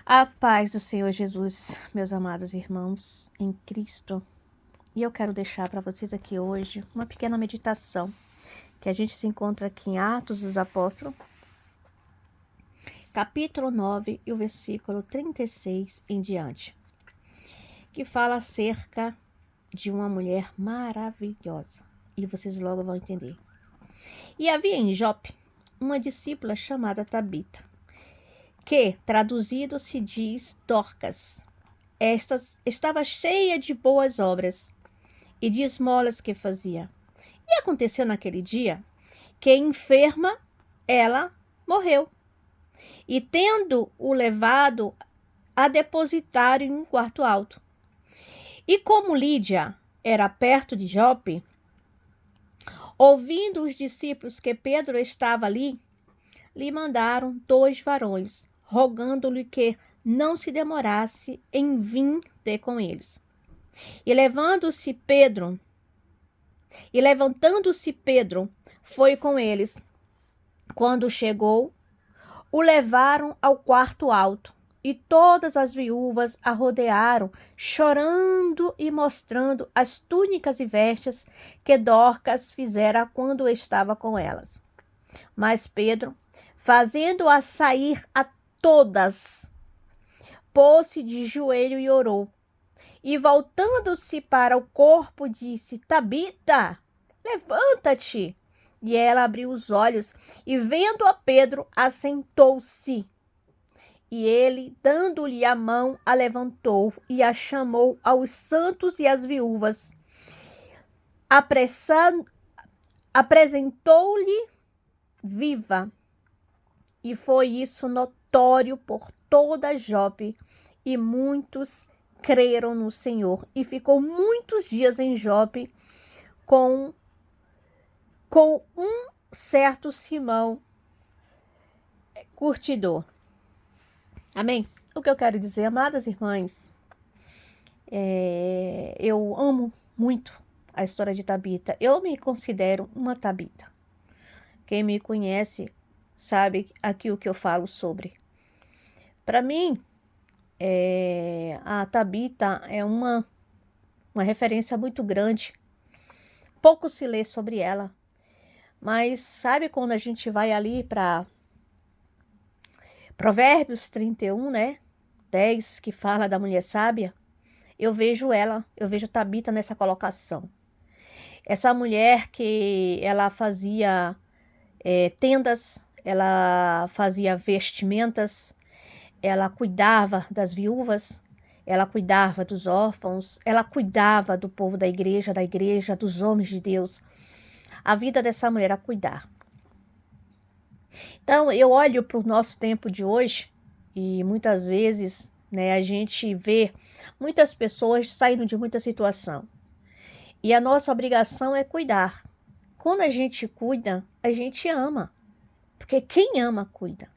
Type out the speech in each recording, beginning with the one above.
A paz do Senhor Jesus, meus amados irmãos em Cristo. E eu quero deixar para vocês aqui hoje uma pequena meditação que a gente se encontra aqui em Atos dos Apóstolos, capítulo 9 e o versículo 36 em diante, que fala acerca de uma mulher maravilhosa. E vocês logo vão entender. E havia em Jope uma discípula chamada Tabita, que, traduzido, se diz Dorcas. Esta estava cheia de boas obras e de esmolas que fazia. E aconteceu naquele dia que, enferma, ela morreu. E tendo-o levado a depositar em um quarto alto. E como Lídia era perto de Jope, ouvindo os discípulos que Pedro estava ali, lhe mandaram 2 varões, rogando-lhe que não se demorasse em vir ter com eles. E levantando-se Pedro, foi com eles. Quando chegou, o levaram ao quarto alto, e todas as viúvas a rodearam, chorando e mostrando as túnicas e vestes que Dorcas fizera quando estava com elas. Mas Pedro, fazendo-a sair a todas, pôs-se de joelho e orou. E voltando-se para o corpo, disse: Tabita, levanta-te. E ela abriu os olhos e, vendo a Pedro, assentou-se. E ele, dando-lhe a mão, a levantou e a chamou aos santos e às viúvas. Apresentou-lhe viva. E foi isso notório por toda Jope, e muitos creram no Senhor. E ficou muitos dias em Jope com um certo Simão, curtidor. Amém? O que eu quero dizer, amadas irmãs, eu amo muito a história de Tabita. Eu me considero uma Tabita. Quem me conhece sabe aqui o que eu falo sobre. Para mim, a Tabita é uma referência muito grande. Pouco se lê sobre ela. Mas sabe quando a gente vai ali para Provérbios 31, né? 10, que fala da mulher sábia? Eu vejo Tabita nessa colocação. Essa mulher que ela fazia tendas, ela fazia vestimentas, ela cuidava das viúvas, ela cuidava dos órfãos, ela cuidava do povo da igreja, dos homens de Deus. A vida dessa mulher a cuidar. Então, eu olho para o nosso tempo de hoje e muitas vezes, né, a gente vê muitas pessoas saindo de muita situação. E a nossa obrigação é cuidar. Quando a gente cuida, a gente ama. Porque quem ama, cuida.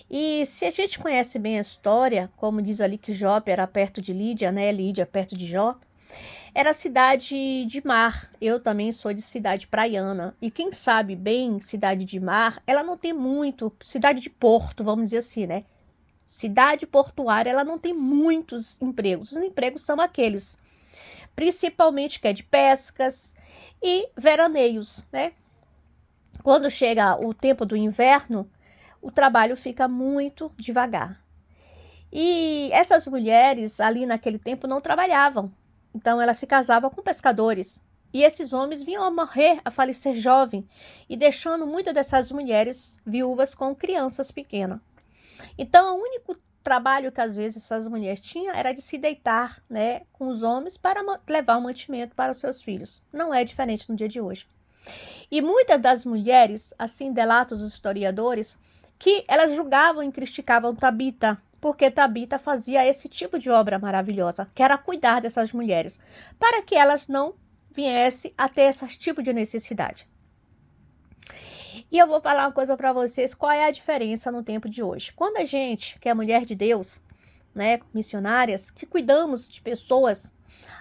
E se a gente conhece bem a história, como diz ali que Jope era perto de Lídia, né? Lídia perto de Jó. Era cidade de mar. Eu também sou de cidade praiana. E quem sabe bem cidade de mar, ela não tem muito. Cidade de porto, vamos dizer assim, né? Cidade portuária, ela não tem muitos empregos. Os empregos são aqueles, principalmente que é de pescas e veraneios, né? Quando chega o tempo do inverno, o trabalho fica muito devagar. E essas mulheres ali naquele tempo não trabalhavam. Então elas se casavam com pescadores. E esses homens vinham a morrer, a falecer jovem, e deixando muitas dessas mulheres viúvas com crianças pequenas. Então o único trabalho que às vezes essas mulheres tinham era de se deitar, né, com os homens para levar o mantimento para os seus filhos. Não é diferente no dia de hoje. E muitas das mulheres, assim delatam os historiadores, que elas julgavam e criticavam Tabita, porque Tabita fazia esse tipo de obra maravilhosa, que era cuidar dessas mulheres, para que elas não viessem a ter esse tipo de necessidade. E eu vou falar uma coisa para vocês, qual é a diferença no tempo de hoje. Quando a gente, que é mulher de Deus, né, missionárias, que cuidamos de pessoas,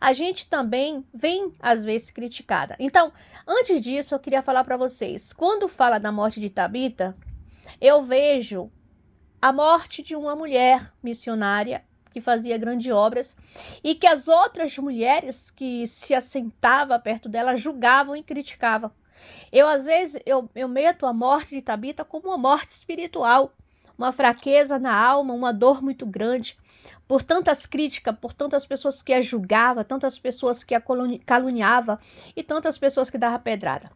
a gente também vem, às vezes, criticada. Então, antes disso, eu queria falar para vocês, quando fala da morte de Tabita, eu vejo a morte de uma mulher missionária que fazia grandes obras e que as outras mulheres que se assentavam perto dela julgavam e criticavam. Às vezes, eu meto a morte de Tabita como uma morte espiritual, uma fraqueza na alma, uma dor muito grande, por tantas críticas, por tantas pessoas que a julgavam, tantas pessoas que a caluniavam e tantas pessoas que davam pedrada.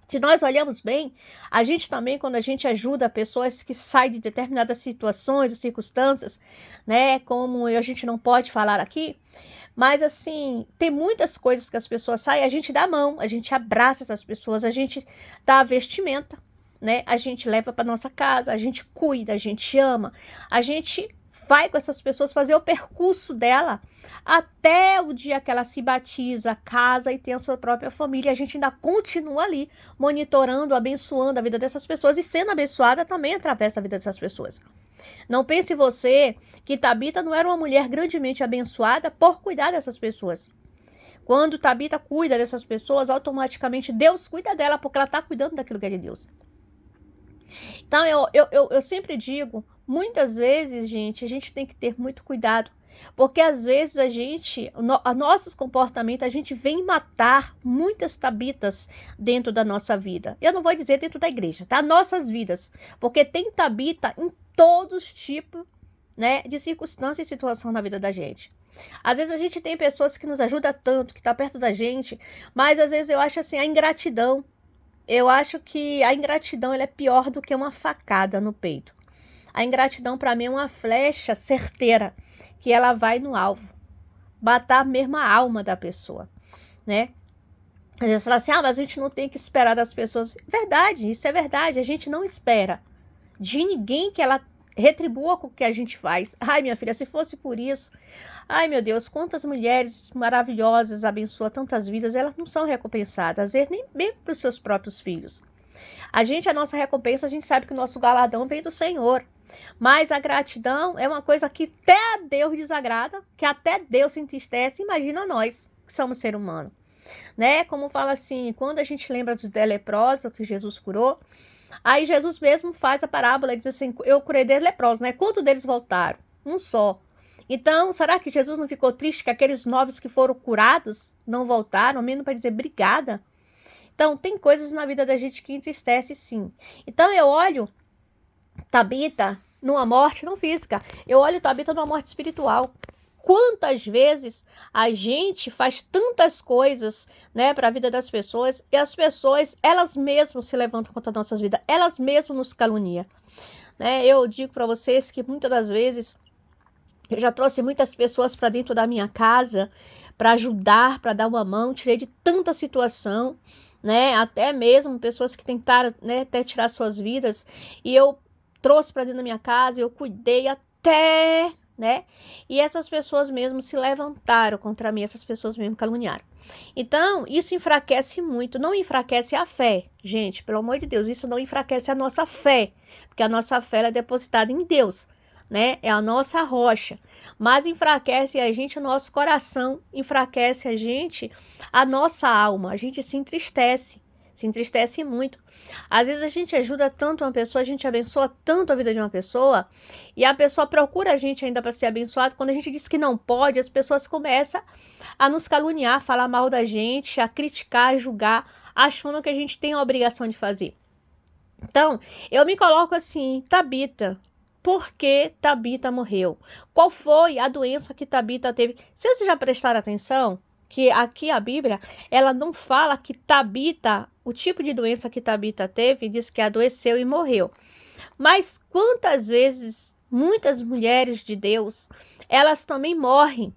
Se nós olhamos bem, a gente também, quando a gente ajuda pessoas que saem de determinadas situações ou circunstâncias, né, como a gente não pode falar aqui, mas assim, tem muitas coisas que as pessoas saem, a gente dá a mão, a gente abraça essas pessoas, a gente dá a vestimenta, né, a gente leva para nossa casa, a gente cuida, a gente ama, a gente vai com essas pessoas fazer o percurso dela até o dia que ela se batiza, casa e tem a sua própria família. A gente ainda continua ali monitorando, abençoando a vida dessas pessoas e sendo abençoada também através da vida dessas pessoas. Não pense você que Tabita não era uma mulher grandemente abençoada por cuidar dessas pessoas. Quando Tabita cuida dessas pessoas, automaticamente Deus cuida dela porque ela está cuidando daquilo que é de Deus. Então, eu sempre digo, muitas vezes, gente, a gente tem que ter muito cuidado, porque às vezes nossos comportamentos, a gente vem matar muitas Tabitas dentro da nossa vida. Eu não vou dizer dentro da igreja, tá? Nossas vidas, porque tem Tabita em todos os tipos, né, de circunstância e situação na vida da gente. Às vezes a gente tem pessoas que nos ajudam tanto, que tá perto da gente, mas às vezes eu acho assim, a ingratidão. Eu acho que a ingratidão ela é pior do que uma facada no peito. A ingratidão, para mim, é uma flecha certeira, que ela vai no alvo, matar mesmo a alma da pessoa, né? Às vezes fala assim, mas a gente não tem que esperar das pessoas. Verdade, isso é verdade, a gente não espera de ninguém que ela retribua com o que a gente faz. Ai, minha filha, se fosse por isso, ai, meu Deus, quantas mulheres maravilhosas abençoam tantas vidas, elas não são recompensadas, às vezes nem bem para os seus próprios filhos. A nossa recompensa, a gente sabe que o nosso galardão vem do Senhor. Mas a gratidão é uma coisa que até a Deus desagrada, que até Deus se entristece. Imagina nós, que somos ser humano. Né? Como fala assim, quando a gente lembra dos 10 leprosos que Jesus curou, aí Jesus mesmo faz a parábola e diz assim, eu curei 10 leprosos, né? Quantos deles voltaram? Um só. Então, será que Jesus não ficou triste que aqueles 9 que foram curados não voltaram? Ao menos para dizer obrigada? Então, tem coisas na vida da gente que entristece, sim. Então, eu olho Tabita numa morte não física. Eu olho Tabita numa morte espiritual. Quantas vezes a gente faz tantas coisas, né, para a vida das pessoas e as pessoas, elas mesmas se levantam contra nossas vidas, elas mesmas nos caluniam, né? Eu digo para vocês que muitas das vezes eu já trouxe muitas pessoas para dentro da minha casa para ajudar, para dar uma mão, tirei de tanta situação, né? Até mesmo pessoas que tentaram, né, até tirar suas vidas e eu trouxe para dentro da minha casa, eu cuidei até, né? E essas pessoas mesmo se levantaram contra mim, essas pessoas mesmo caluniaram. Então, isso enfraquece muito, não enfraquece a fé. Gente, pelo amor de Deus, isso não enfraquece a nossa fé, porque a nossa fé é depositada em Deus, né? É a nossa rocha. Mas enfraquece a gente o nosso coração, enfraquece a gente a nossa alma, a gente se entristece muito. Às vezes a gente ajuda tanto uma pessoa, a gente abençoa tanto a vida de uma pessoa, e a pessoa procura a gente ainda para ser abençoada. Quando a gente diz que não pode, as pessoas começam a nos caluniar, a falar mal da gente, a criticar, a julgar, achando que a gente tem a obrigação de fazer. Então, eu me coloco assim, Tabita, por que Tabita morreu? Qual foi a doença que Tabita teve? Se vocês já prestaram atenção, que aqui a Bíblia, ela não fala que Tabita, o tipo de doença que Tabita teve, diz que adoeceu e morreu. Mas quantas vezes muitas mulheres de Deus, elas também morrem,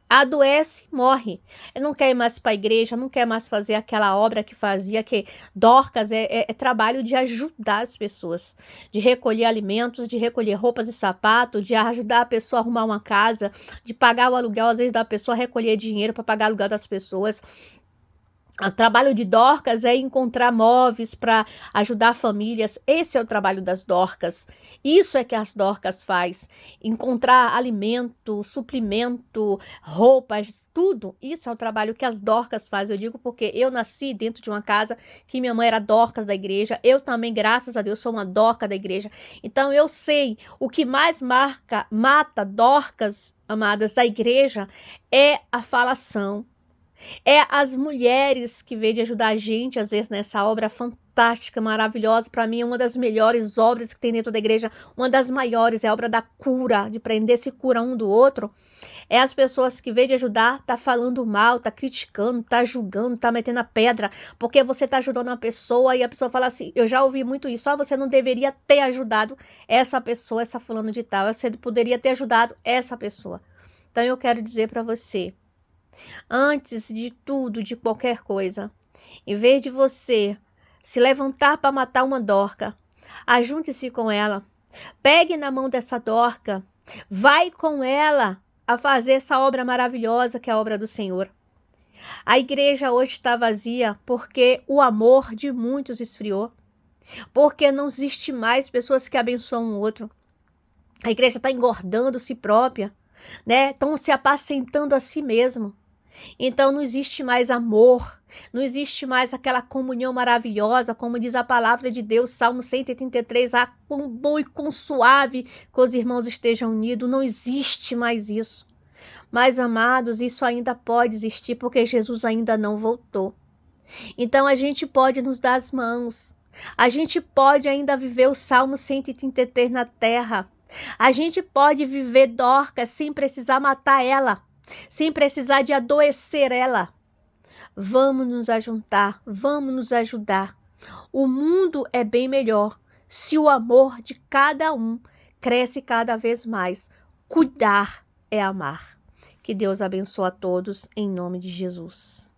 adoece, morre. Não quer ir mais para a igreja, não quer mais fazer aquela obra que fazia, que Dorcas é trabalho de ajudar as pessoas, de recolher alimentos, de recolher roupas e sapatos, de ajudar a pessoa a arrumar uma casa, de pagar o aluguel, às vezes da pessoa recolher dinheiro para pagar o aluguel das pessoas. O trabalho de Dorcas é encontrar móveis para ajudar famílias. Esse é o trabalho das Dorcas. Isso é que as Dorcas faz. Encontrar alimento, suprimento, roupas, tudo. Isso é o trabalho que as Dorcas fazem. Eu digo porque eu nasci dentro de uma casa que minha mãe era Dorcas da igreja. Eu também, graças a Deus, sou uma Dorca da igreja. Então eu sei o que mais mata Dorcas, amadas, da igreja é a falação. É as mulheres que vêm de ajudar a gente, às vezes, nessa obra fantástica, maravilhosa. Para mim, é uma das melhores obras que tem dentro da igreja. Uma das maiores é a obra da cura, de prender se cura um do outro. É as pessoas que vêm de ajudar, tá falando mal, tá criticando, tá julgando, tá metendo a pedra, porque você tá ajudando uma pessoa e a pessoa fala assim, eu já ouvi muito isso, você não deveria ter ajudado essa pessoa, essa fulano de tal, você poderia ter ajudado essa pessoa. Então eu quero dizer para você, antes de tudo, de qualquer coisa, em vez de você se levantar para matar uma Dorca, ajunte-se com ela. Pegue na mão dessa Dorca. Vai com ela a fazer essa obra maravilhosa que é a obra do Senhor. A igreja hoje está vazia porque o amor de muitos esfriou. Porque não existe mais pessoas que abençoam o outro. A igreja está engordando si própria, né? Estão se apacentando a si mesmo. Então não existe mais amor, não existe mais aquela comunhão maravilhosa, como diz a palavra de Deus, Salmo 133, quão bom e quão suave que os irmãos estejam unidos, não existe mais isso. Mas, amados, isso ainda pode existir porque Jesus ainda não voltou. Então a gente pode nos dar as mãos, a gente pode ainda viver o Salmo 133 na terra, a gente pode viver Dorcas sem precisar matar ela, sem precisar de adoecer ela. Vamos nos ajuntar, vamos nos ajudar. O mundo é bem melhor se o amor de cada um cresce cada vez mais. Cuidar é amar. Que Deus abençoe a todos em nome de Jesus.